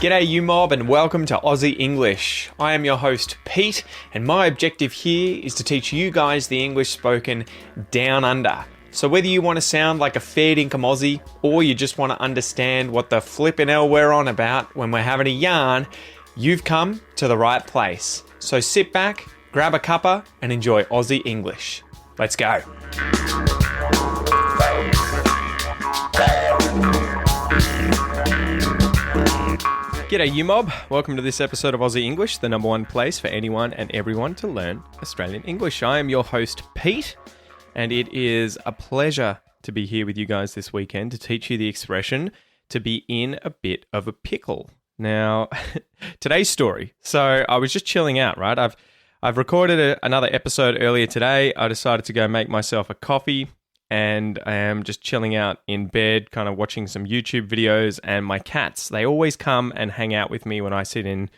G'day you mob and welcome to Aussie English. I am your host Pete and my objective here is to teach you guys the English spoken down under. So whether you want to sound like a fair dinkum Aussie or you just want to understand what the flippin' hell we're on about when we're having a yarn, you've come to the right place. So sit back, grab a cuppa and enjoy Aussie English. Let's go. G'day you mob, welcome to this episode of Aussie English, the number one place for anyone and everyone to learn Australian English. I am your host Pete, and it is a pleasure to be here with you guys this weekend to teach you the expression to be in a bit of a pickle. Now, today's story, so I was just chilling out, right? I've recorded another episode earlier today. I decided to go make myself a coffee and I am just chilling out in bed, kind of watching some YouTube videos, and my cats, they always come and hang out with me when I sit in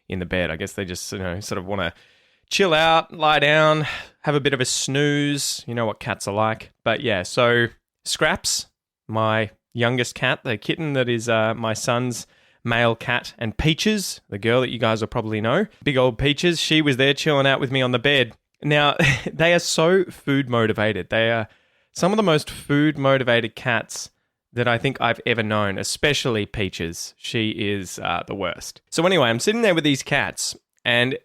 the bed. I guess they just, sort of want to chill out, lie down, have a bit of a snooze. You know what cats are like. But yeah, so Scraps, my youngest cat, the kitten that is my son's male cat, and Peaches, the girl that you guys will probably know, big old Peaches, she was there chilling out with me on the bed. Now, they are so food motivated. They are some of the most food-motivated cats that I think I've ever known, especially Peaches. She is the worst. So anyway, I'm sitting there with these cats, and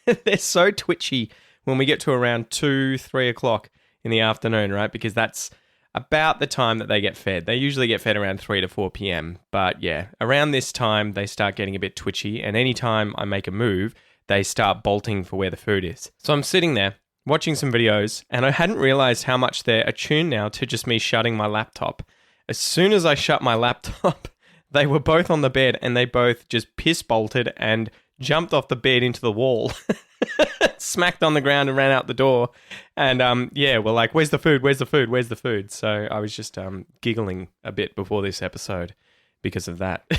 they're so twitchy when we get to around 2, 3 o'clock in the afternoon, right? Because that's about the time that they get fed. They usually get fed around 3 to 4 p.m. But yeah, around this time, they start getting a bit twitchy, and anytime I make a move, they start bolting for where the food is. So I'm sitting there, watching some videos, and I hadn't realized how much they're attuned now to just me shutting my laptop. As soon as I shut my laptop, they were both on the bed and they both just piss bolted and jumped off the bed into the wall, smacked on the ground and ran out the door. And we're like, where's the food? Where's the food? Where's the food? So I was just giggling a bit before this episode because of that.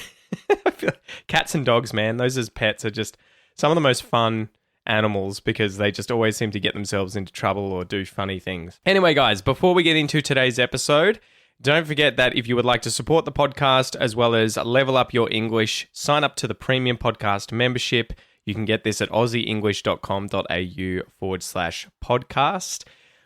I feel cats and dogs, man, those as pets are just some of the most fun animals because they just always seem to get themselves into trouble or do funny things. Anyway, guys, before we get into today's episode, don't forget that if you would like to support the podcast as well as level up your English, sign up to the premium podcast membership. You can get this at aussieenglish.com.au/podcast.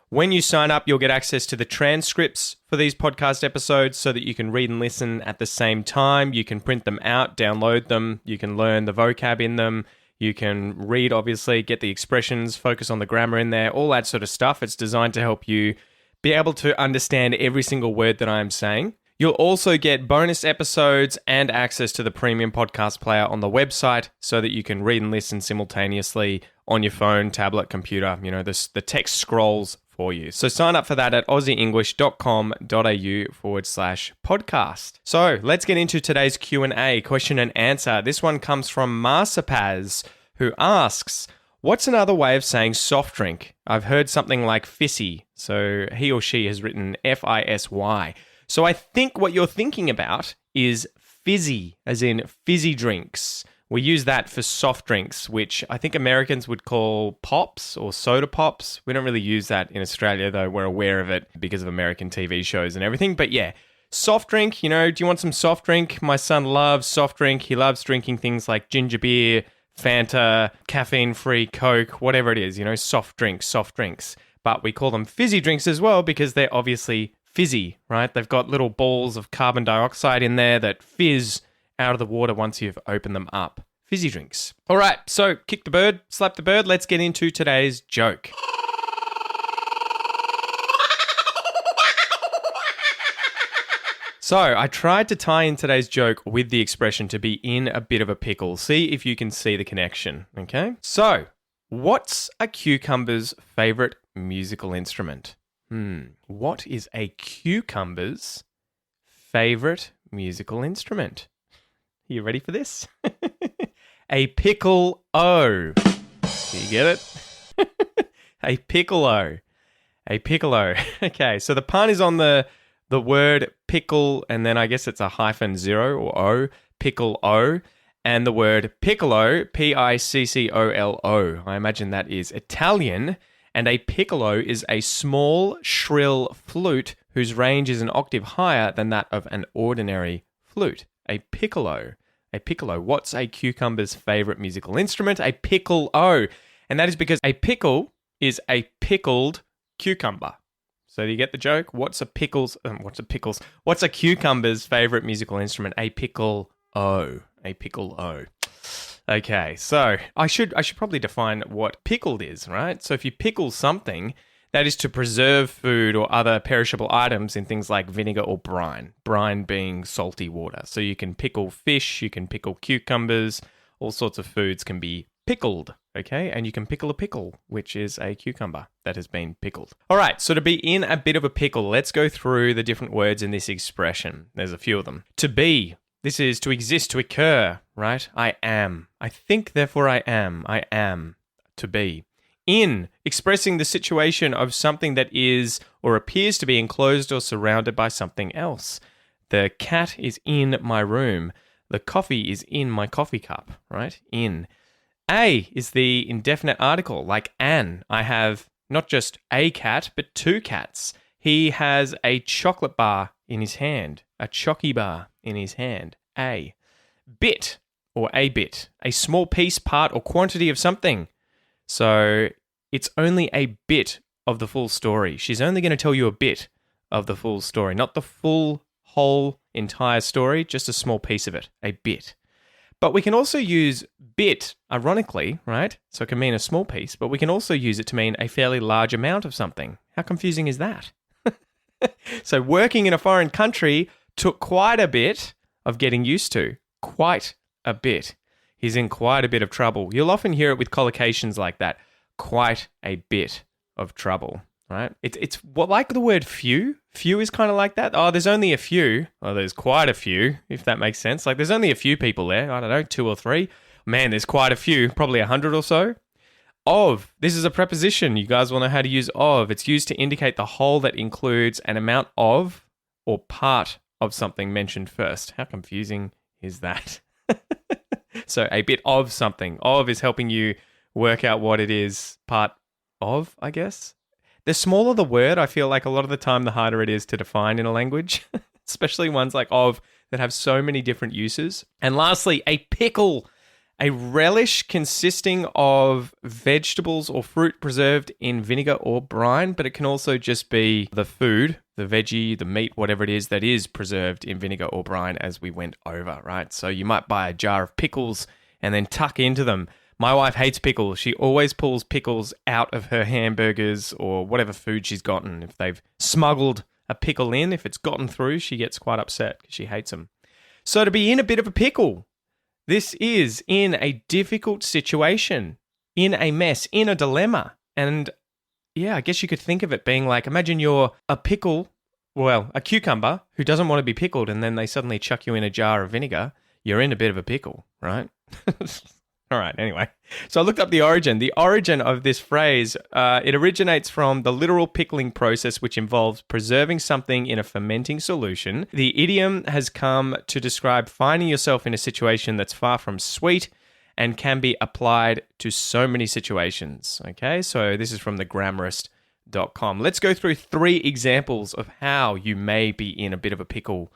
When you sign up, you'll get access to the transcripts for these podcast episodes so that you can read and listen at the same time. You can print them out, download them. You can learn the vocab in them. You can read, obviously, get the expressions, focus on the grammar in there, all that sort of stuff. It's designed to help you be able to understand every single word that I am saying. You'll also get bonus episodes and access to the premium podcast player on the website so that you can read and listen simultaneously on your phone, tablet, computer. The text scrolls for you. So sign up for that at aussieenglish.com.au/podcast. So let's get into today's Q&A, question and answer. This one comes from Marsapaz, who asks, what's another way of saying soft drink? I've heard something like fizzy. So he or she has written F-I-S-Y. So I think what you're thinking about is fizzy, as in fizzy drinks. We use that for soft drinks, which I think Americans would call pops or soda pops. We don't really use that in Australia, though we're aware of it because of American TV shows and everything. But yeah, soft drink, do you want some soft drink? My son loves soft drink. He loves drinking things like ginger beer, Fanta, caffeine-free Coke, whatever it is, soft drinks. But we call them fizzy drinks as well because they're obviously fizzy, right? They've got little balls of carbon dioxide in there that fizz out of the water once you've opened them up. Fizzy drinks. All right, so kick the bird, slap the bird. Let's get into today's joke. So I tried to tie in today's joke with the expression to be in a bit of a pickle. See if you can see the connection, okay? So, what's a cucumber's favorite musical instrument? What is a cucumber's favorite musical instrument? Are you ready for this? A pickle-o. Do you get it? A piccolo. A piccolo. Okay, so the pun is on the word pickle, and then I guess it's a -0 or O, pickle-o, and the word piccolo, P-I-C-C-O-L-O. I imagine that is Italian, and a piccolo is a small, shrill flute whose range is an octave higher than that of an ordinary flute. A piccolo. A piccolo. What's a cucumber's favorite musical instrument? A pickle-o. And that is because a pickle is a pickled cucumber. So do you get the joke? What's a cucumber's favorite musical instrument? A pickle-o. A pickle-o. Okay, so I should probably define what pickled is, right? So if you pickle something, that is to preserve food or other perishable items in things like vinegar or brine. Brine being salty water. So you can pickle fish, you can pickle cucumbers, all sorts of foods can be pickled, okay? And you can pickle a pickle, which is a cucumber that has been pickled. All right, so to be in a bit of a pickle, let's go through the different words in this expression. There's a few of them. To be. This is to exist, to occur, right? I am. I think, therefore I am. I am. To be. In, expressing the situation of something that is or appears to be enclosed or surrounded by something else. The cat is in my room. The coffee is in my coffee cup, right? In. A is the indefinite article, like an. I have not just a cat, but two cats. He has a chocolate bar in his hand, a chocky bar in his hand. A. Bit, or a bit, a small piece, part, or quantity of something. So it's only a bit of the full story. She's only going to tell you a bit of the full story, not the full, whole, entire story, just a small piece of it, a bit. But we can also use bit, ironically, right? So it can mean a small piece, but we can also use it to mean a fairly large amount of something. How confusing is that? So working in a foreign country took quite a bit of getting used to. Quite a bit. He's in quite a bit of trouble. You'll often hear it with collocations like that. Quite a bit of trouble, right? It's what, like the word few. Few is kind of like that. Oh, there's only a few. Oh, there's quite a few, if that makes sense. Like there's only a few people there. I don't know, 2 or 3. Man, there's quite a few. Probably 100 or so. Of. This is a preposition. You guys will know how to use of. It's used to indicate the whole that includes an amount of or part of something mentioned first. How confusing is that? So a bit of something. Of is helping you work out what it is part of, I guess. The smaller the word, I feel like a lot of the time the harder it is to define in a language, especially ones like of that have so many different uses. And lastly, a pickle. A relish consisting of vegetables or fruit preserved in vinegar or brine, but it can also just be the food, the veggie, the meat, whatever it is that is preserved in vinegar or brine as we went over, right? So you might buy a jar of pickles and then tuck into them. My wife hates pickles. She always pulls pickles out of her hamburgers or whatever food she's gotten. If they've smuggled a pickle in, if it's gotten through, she gets quite upset because she hates them. So to be in a bit of a pickle, this is in a difficult situation, in a mess, in a dilemma. And yeah, I guess you could think of it being like, imagine you're a cucumber who doesn't want to be pickled, and then they suddenly chuck you in a jar of vinegar. You're in a bit of a pickle, right? All right, anyway. So I looked up the origin. The origin of this phrase, it originates from the literal pickling process, which involves preserving something in a fermenting solution. The idiom has come to describe finding yourself in a situation that's far from sweet and can be applied to so many situations. Okay, so this is from thegrammarist.com. Let's go through 3 examples of how you may be in a bit of a pickle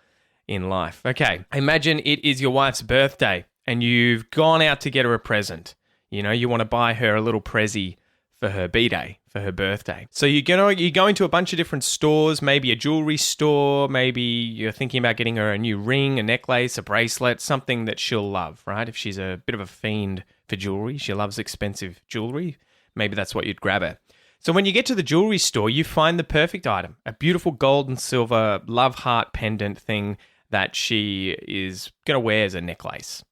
in life. Okay, imagine it is your wife's birthday and you've gone out to get her a present. You know, you want to buy her a little prezi for her B-day, for her birthday. So you're going to a bunch of different stores, maybe a jewelry store, maybe you're thinking about getting her a new ring, a necklace, a bracelet, something that she'll love, right? If she's a bit of a fiend for jewelry, she loves expensive jewelry, maybe that's what you'd grab her. So when you get to the jewelry store, you find the perfect item, a beautiful gold and silver love heart pendant thing that she is going to wear as a necklace.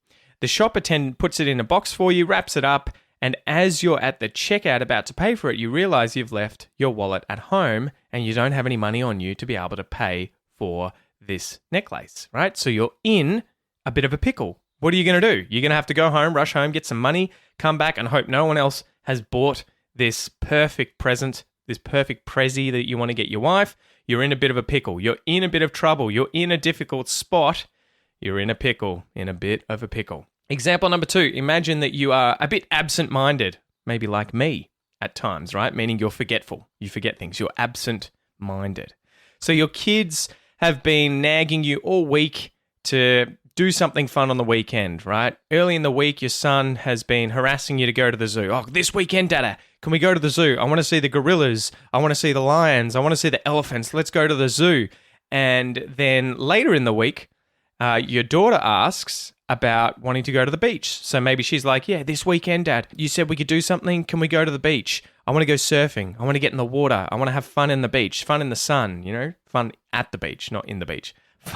The shop attendant puts it in a box for you, wraps it up, and as you're at the checkout about to pay for it, you realize you've left your wallet at home and you don't have any money on you to be able to pay for this necklace, right? So you're in a bit of a pickle. What are you going to do? You're going to have to go home, rush home, get some money, come back and hope no one else has bought this perfect present, this perfect prezi that you want to get your wife. You're in a bit of a pickle. You're in a bit of trouble. You're in a difficult spot. You're in a pickle, in a bit of a pickle. Example number 2, imagine that you are a bit absent-minded, maybe like me at times, right? Meaning you're forgetful. You forget things. You're absent-minded. So your kids have been nagging you all week to do something fun on the weekend, right? Early in the week, your son has been harassing you to go to the zoo. Oh, this weekend, Dada, can we go to the zoo? I want to see the gorillas. I want to see the lions. I want to see the elephants. Let's go to the zoo. And then later in the week, your daughter asks about wanting to go to the beach. So maybe she's like, yeah, this weekend, Dad, you said we could do something. Can we go to the beach? I want to go surfing. I want to get in the water. I want to have fun in the beach, fun in the sun, fun at the beach, not in the beach.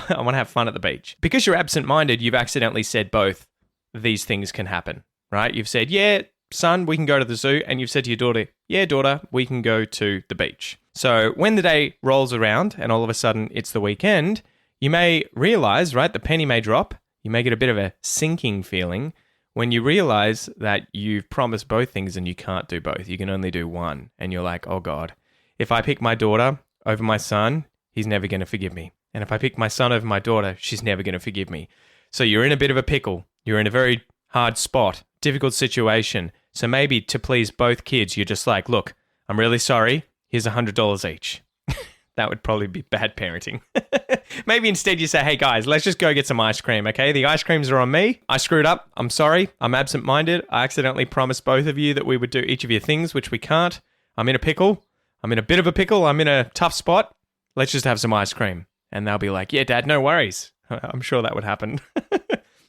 I want to have fun at the beach. Because you're absent-minded, you've accidentally said both these things can happen, right? You've said, yeah, son, we can go to the zoo. And you've said to your daughter, yeah, daughter, we can go to the beach. So when the day rolls around and all of a sudden it's the weekend, you may realize, right, the penny may drop. You may get a bit of a sinking feeling when you realize that you've promised both things and you can't do both. You can only do one. And you're like, oh God, if I pick my daughter over my son, he's never going to forgive me. And if I pick my son over my daughter, she's never going to forgive me. So you're in a bit of a pickle. You're in a very hard spot, difficult situation. So maybe to please both kids, you're just like, look, I'm really sorry. Here's $100 each. That would probably be bad parenting. Maybe instead you say, hey guys, let's just go get some ice cream, okay? The ice creams are on me. I screwed up. I'm sorry. I'm absent-minded. I accidentally promised both of you that we would do each of your things, which we can't. I'm in a pickle. I'm in a bit of a pickle. I'm in a tough spot. Let's just have some ice cream. And they'll be like, yeah, Dad, no worries. I'm sure that would happen.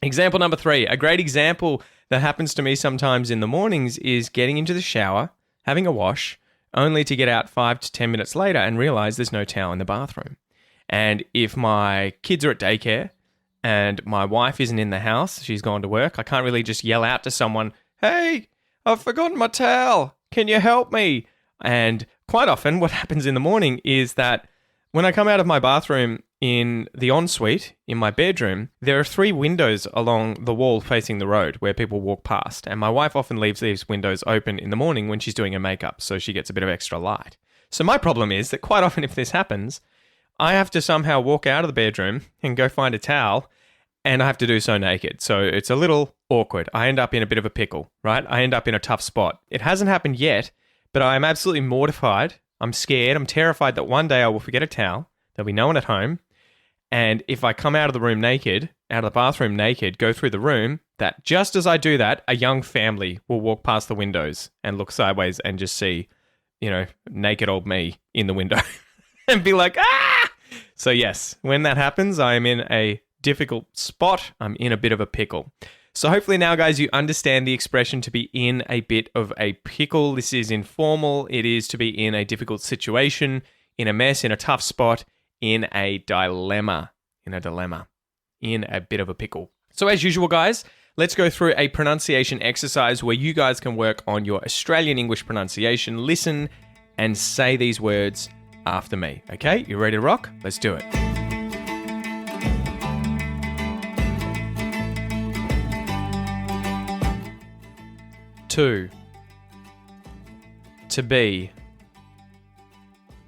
Example number 3. A great example that happens to me sometimes in the mornings is getting into the shower, having a wash, only to get out 5 to 10 minutes later and realize there's no towel in the bathroom. And if my kids are at daycare and my wife isn't in the house, she's gone to work, I can't really just yell out to someone, hey, I've forgotten my towel. Can you help me? And quite often what happens in the morning is that when I come out of my bathroom in the ensuite, in my bedroom, there are 3 windows along the wall facing the road where people walk past. And my wife often leaves these windows open in the morning when she's doing her makeup, so she gets a bit of extra light. So my problem is that quite often if this happens, I have to somehow walk out of the bedroom and go find a towel, and I have to do so naked. So it's a little awkward. I end up in a bit of a pickle, right? I end up in a tough spot. It hasn't happened yet, but I am absolutely mortified. I'm scared. I'm terrified that one day I will forget a towel. There'll be no one at home. And if I come out of the room naked, out of the bathroom naked, go through the room, that just as I do that, a young family will walk past the windows and look sideways and just see, naked old me in the window and be like, ah! So yes, when that happens, I am in a difficult spot. I'm in a bit of a pickle. So hopefully now, guys, you understand the expression to be in a bit of a pickle. This is informal. It is to be in a difficult situation, in a mess, in a tough spot, in a dilemma, in a bit of a pickle. So as usual, guys, let's go through a pronunciation exercise where you guys can work on your Australian English pronunciation. Listen and say these words after me. Okay, you ready to rock? Let's do it. To be,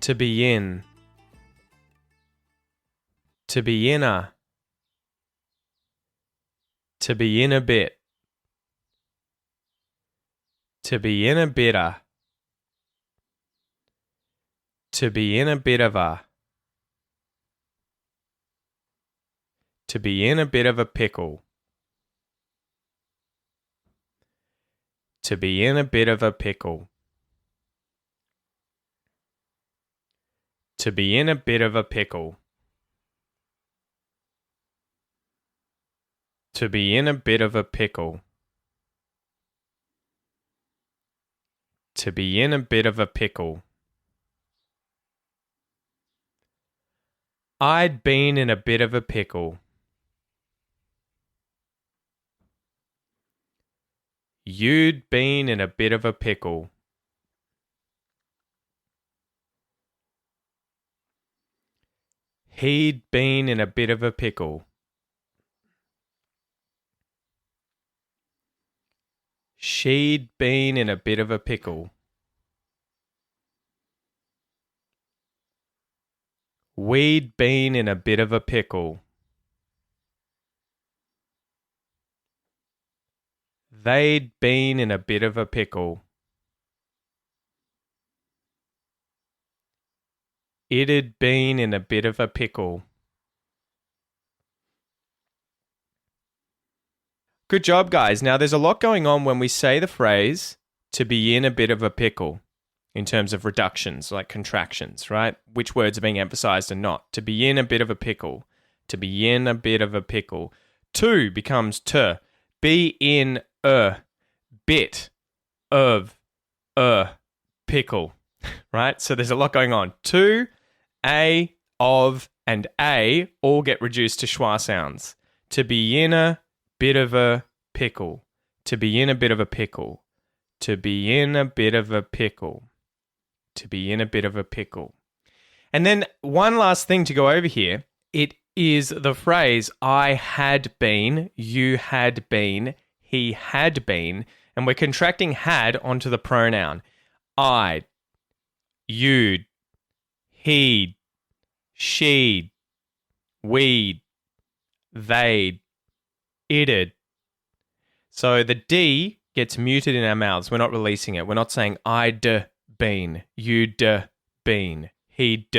to be in, to be in a, to be in a bit, to be in a bitter, to be in a bit of a, to be in a bit of a pickle, to be in a bit of a pickle, to be in a bit of a pickle, to be in a bit of a pickle, to be in a bit of a pickle. I'd been in a bit of a pickle. You'd been in a bit of a pickle. He'd been in a bit of a pickle. She'd been in a bit of a pickle. We'd been in a bit of a pickle. They'd been in a bit of a pickle. It'd been in a bit of a pickle. Good job, guys. Now, there's a lot going on when we say the phrase to be in a bit of a pickle in terms of reductions, like contractions, right? Which words are being emphasized and not. To be in a bit of a pickle. To be in a bit of a pickle. To becomes to. Be in a bit of a pickle, right? So there's a lot going on. To, a, of, and a all get reduced to schwa sounds. To be in a bit of a pickle. To be in a bit of a pickle. To be in a bit of a pickle. To be in a bit of a pickle. And then one last thing to go over here. It is the phrase I had been, you had been, he had been, and we're contracting had onto the pronoun. I'd, you'd, he'd, she'd, we'd, they'd, it'd. So the D gets muted in our mouths. We're not releasing it. We're not saying I'd been, you'd been, he'd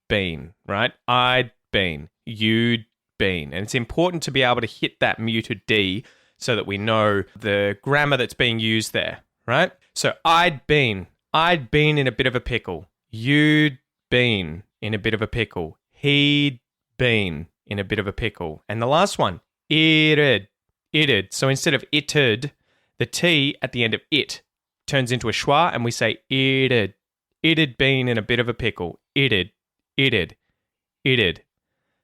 been, right? I'd been, you'd been. And it's important to be able to hit that muted D so that we know the grammar that's being used there, right? So I'd been in a bit of a pickle. You'd been in a bit of a pickle. He'd been in a bit of a pickle. And the last one, it'd. So instead of it'd, the T at the end of it turns into a schwa and we say it'd. It'd been in a bit of a pickle. It'd.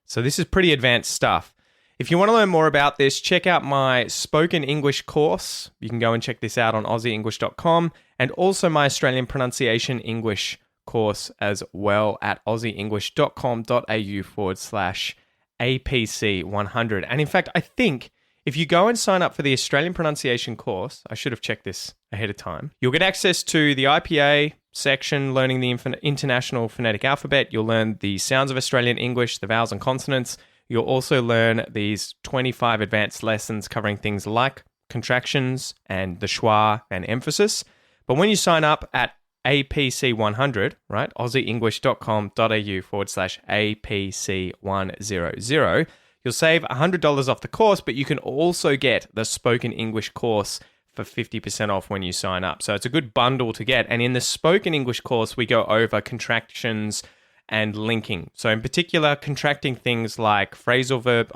So this is pretty advanced stuff. If you want to learn more about this, check out my spoken English course. You can go and check this out on aussieenglish.com, and also my Australian pronunciation English course as well at aussieenglish.com.au/APC100. And in fact, I think if you go and sign up for the Australian pronunciation course, I should have checked this ahead of time, you'll get access to the IPA section, learning the International Phonetic Alphabet. You'll learn the sounds of Australian English, the vowels and consonants. You'll also learn these 25 advanced lessons covering things like contractions and the schwa and emphasis. But when you sign up at APC100, right, aussieenglish.com.au/APC100, you'll save $100 off the course, but you can also get the spoken English course for 50% off when you sign up. So it's a good bundle to get. And in the spoken English course, we go over contractions and linking. So in particular, contracting things like auxiliary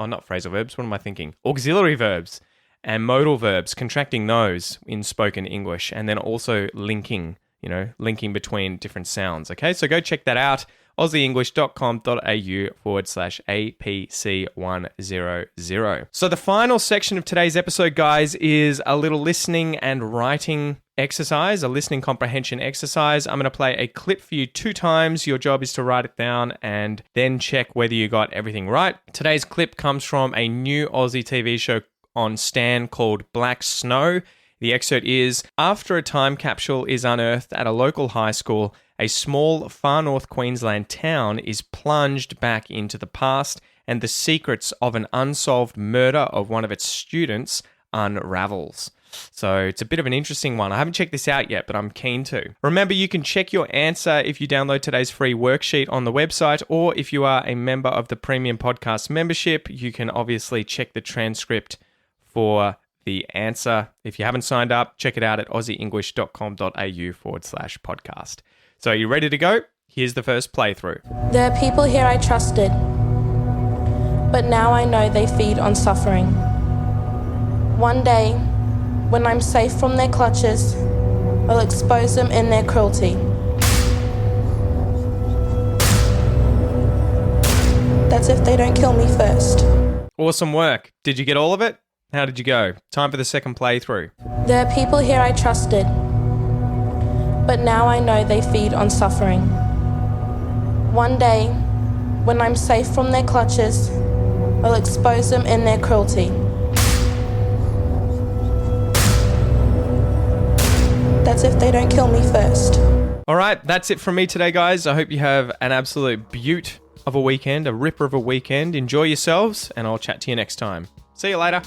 verbs and modal verbs, contracting those in spoken English, and then also linking between different sounds. Okay, so go check that out. aussieenglish.com.au/APC100. So the final section of today's episode, guys, is a little listening and writing exercise, a listening comprehension exercise. I'm going to play a clip for you 2 times. Your job is to write it down and then check whether you got everything right. Today's clip comes from a new Aussie TV show on Stan called Black Snow. The excerpt is, after a time capsule is unearthed at a local high school, a small far north Queensland town is plunged back into the past, and the secrets of an unsolved murder of one of its students unravels. So it's a bit of an interesting one. I haven't checked this out yet, but I'm keen to. Remember, you can check your answer if you download today's free worksheet on the website, or if you are a member of the Premium Podcast membership, you can obviously check the transcript for the answer. If you haven't signed up, check it out at aussieenglish.com.au/podcast. So are you ready to go? Here's the first playthrough. There are people here I trusted, but now I know they feed on suffering. One day, when I'm safe from their clutches, I'll expose them in their cruelty. That's if they don't kill me first. Awesome work. Did you get all of it? How did you go? Time for the second playthrough. There are people here I trusted, but now I know they feed on suffering. One day, when I'm safe from their clutches, I'll expose them in their cruelty. That's if they don't kill me first. All right, that's it from me today, guys. I hope you have an absolute beaut of a weekend, a ripper of a weekend. Enjoy yourselves, and I'll chat to you next time. See you later.